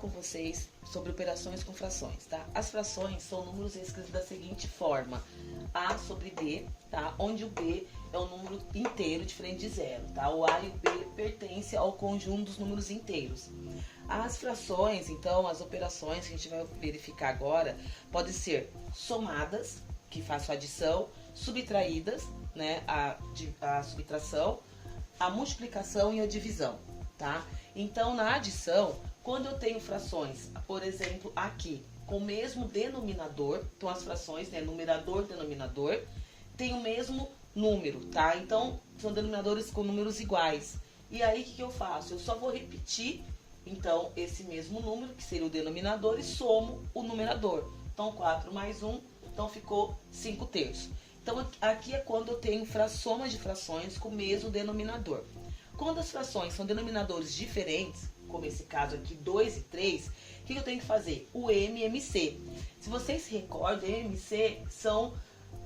com vocês sobre operações com frações, tá? As frações são números escritos da seguinte forma: A sobre B, tá? Onde o B é um número inteiro diferente de zero, tá? O A e o B pertencem ao conjunto dos números inteiros. As frações, então, as operações que a gente vai verificar agora, podem ser somadas, que faço adição, subtraídas, né? A subtração, a multiplicação e a divisão, tá? Então, na adição, quando eu tenho frações, por exemplo, aqui, com o mesmo denominador, então as frações, né, numerador, denominador, tem o mesmo número, tá? Então, são denominadores com números iguais. E aí, o que eu faço? Eu só vou repetir, então, esse mesmo número, que seria o denominador, e somo o numerador. Então, 4 mais 1, então ficou 5 terços. Então, aqui é quando eu tenho somas de frações com o mesmo denominador. Quando as frações são denominadores diferentes, como esse caso aqui, 2 e 3, o que eu tenho que fazer? O MMC. Se vocês se recordam, MMC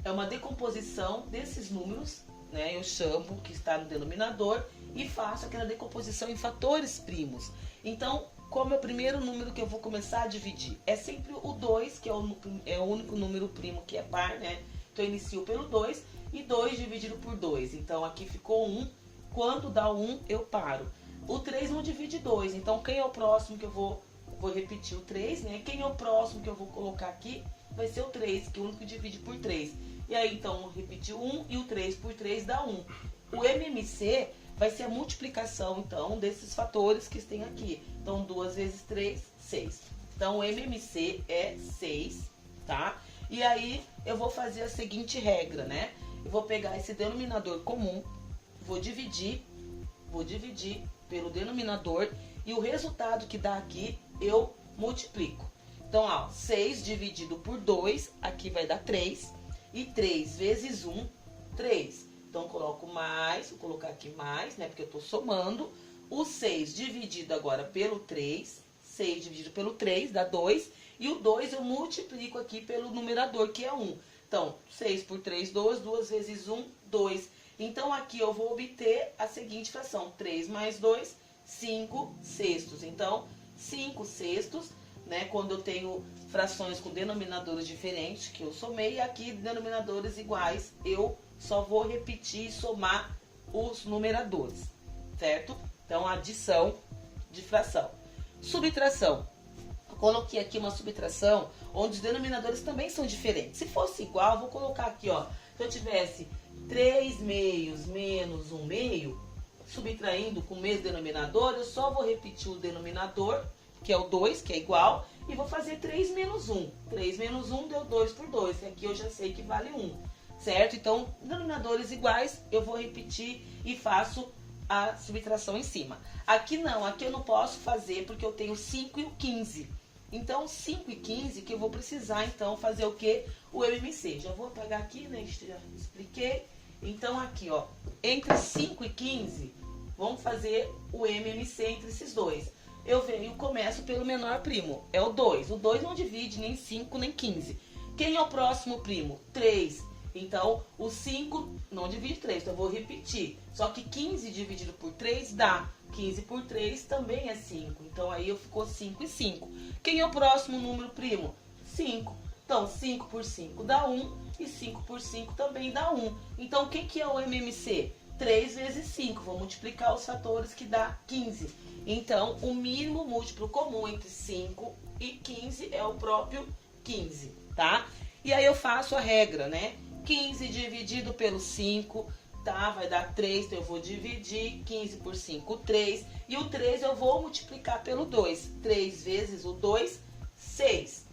é uma decomposição desses números, né? Eu chamo que está no denominador e faço aquela decomposição em fatores primos. Então, como é o primeiro número que eu vou começar a dividir? É sempre o 2, que é o único número primo que é par, né? Então, eu inicio pelo 2 e 2 dividido por 2. Então, aqui ficou 1. Quando dá 1, eu paro. O 3 não divide 2. Então, quem é o próximo que eu vou repetir o 3, né? Quem é o próximo que eu vou colocar aqui vai ser o 3, que é o único que divide por 3. E aí, então, repetir o 1 e o 3 por 3 dá 1. O MMC vai ser a multiplicação, então, desses fatores que tem aqui. Então, 2 vezes 3, 6. Então, o MMC é 6, tá? E aí, eu vou fazer a seguinte regra, né? Eu vou pegar esse denominador comum, vou dividir pelo denominador e o resultado que dá aqui eu multiplico. Então, ó, 6 dividido por 2, aqui vai dar 3. E 3 vezes 1, 3. Então, coloco mais, vou colocar aqui mais, né? Porque eu tô somando. O 6 dividido agora pelo 3, 6 dividido pelo 3 dá 2. E o 2 eu multiplico aqui pelo numerador, que é 1. Então, 6 por 3, 2. 2 vezes 1, 2. Então, aqui eu vou obter a seguinte fração. 3 mais 2, 5 sextos. Então, 5 sextos, né? Quando eu tenho frações com denominadores diferentes, que eu somei, e aqui denominadores iguais, eu só vou repetir e somar os numeradores, certo? Então, adição de fração. Subtração. Eu coloquei aqui uma subtração onde os denominadores também são diferentes. Se fosse igual, eu vou colocar aqui, ó. Se eu tivesse 3 meios menos 1 meio, subtraindo com o mesmo denominador, eu só vou repetir o denominador, que é o 2, que é igual, e vou fazer 3 menos 1. 3 menos 1 deu 2 por 2, e aqui eu já sei que vale 1, certo? Então, denominadores iguais, eu vou repetir e faço a subtração em cima. Aqui não, aqui eu não posso fazer porque eu tenho 5 e o 15. Então, 5 e 15 que eu vou precisar, então, fazer o quê? O MMC. Já vou apagar aqui, né? Já expliquei. Então, aqui, ó, entre 5 e 15, vamos fazer o MMC entre esses dois. Eu venho e começo pelo menor primo, é o 2. O 2 não divide nem 5 nem 15. Quem é o próximo primo? 3. Então, o 5 não divide 3, então eu vou repetir. Só que 15 dividido por 3 dá. 15 por 3 também é 5. Então, aí eu ficou 5 e 5. Quem é o próximo número primo? 5. Então, 5 por 5 dá 1 e 5 por 5 também dá 1. Então, quem que é o MMC? 3 vezes 5. Vou multiplicar os fatores que dá 15. Então, o mínimo múltiplo comum entre 5 e 15 é o próprio 15, tá? E aí eu faço a regra, né? 15 dividido pelo 5, tá? Vai dar 3, então eu vou dividir 15 por 5, 3. E o 3 eu vou multiplicar pelo 2. 3 vezes o 2, 6.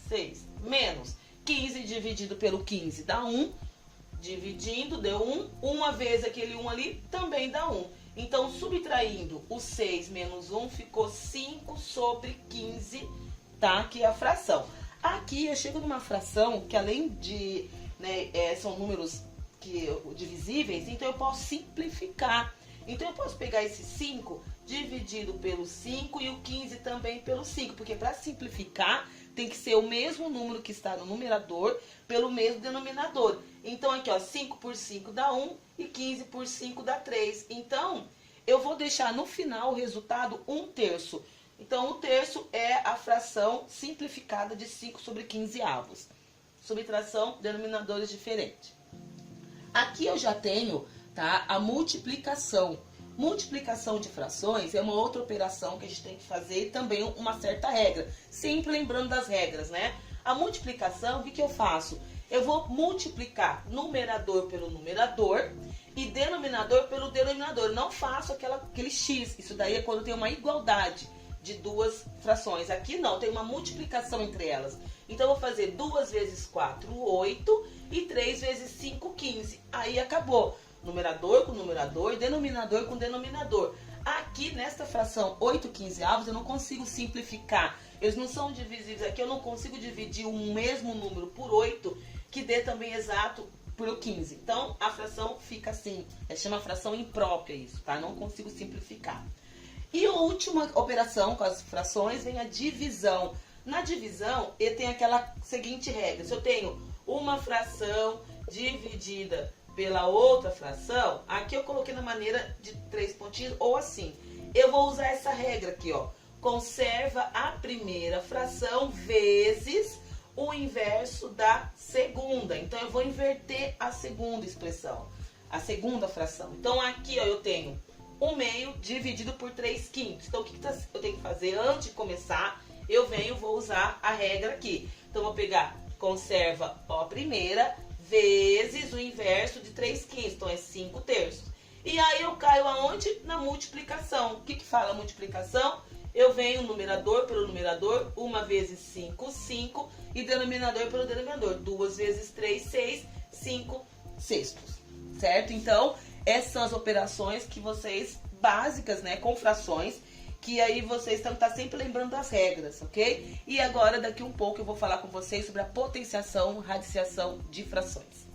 6. Menos 15 dividido pelo 15 dá 1. Dividindo, deu 1. Uma vez aquele 1 ali, também dá 1. Então, subtraindo o 6 menos 1, ficou 5 sobre 15, tá? Que é a fração. Aqui eu chego numa fração que além de, né, são números divisíveis, então eu posso simplificar. Então eu posso pegar esse 5 dividido pelo 5 e o 15 também pelo 5, porque para simplificar tem que ser o mesmo número que está no numerador pelo mesmo denominador. Então aqui, ó, 5 por 5 dá 1 e 15 por 5 dá 3. Então eu vou deixar no final o resultado 1 terço. Então, o terço é a fração simplificada de 5 sobre 15 avos. Subtração, denominadores diferentes. Aqui eu já tenho, tá, a multiplicação. Multiplicação de frações é uma outra operação que a gente tem que fazer e também uma certa regra. Sempre lembrando das regras, né? A multiplicação, o que eu faço? Eu vou multiplicar numerador pelo numerador e denominador pelo denominador. Não faço aquele x. Isso daí é quando tem uma igualdade de duas frações. Aqui não, tem uma multiplicação entre elas. Então, eu vou fazer 2 vezes 4, 8 e 3 vezes 5, 15. Aí acabou. Numerador com numerador, denominador com denominador. Aqui, nesta fração 8 15avos, eu não consigo simplificar. Eles não são divisíveis aqui, eu não consigo dividir um mesmo número por 8, que dê também exato por 15. Então, a fração fica assim. Chama fração imprópria isso, tá? Não consigo simplificar. E a última operação com as frações vem a divisão. Na divisão, eu tenho aquela seguinte regra. Se eu tenho uma fração dividida pela outra fração, aqui eu coloquei na maneira de 3 pontinhos ou assim. Eu vou usar essa regra aqui, ó. Conserva a primeira fração vezes o inverso da segunda. Então, eu vou inverter a segunda expressão, a segunda fração. Então, aqui, ó, eu tenho 1/2 dividido por 3/5. Então, o que eu tenho que fazer antes de começar? Vou usar a regra aqui. Então, vou pegar, conserva a primeira vezes o inverso de 3/5. Então, é 5 terços. E aí, eu caio aonde? Na multiplicação. O que fala a multiplicação? Eu venho numerador pelo numerador, 1 vezes 5, 5, e denominador pelo denominador, 2 vezes 3, 6, 5 sextos, certo? Então, essas são as operações que vocês, básicas, né, com frações, que aí vocês estão sempre lembrando das regras, ok? E agora, daqui um pouco, eu vou falar com vocês sobre a potenciação, radiciação de frações.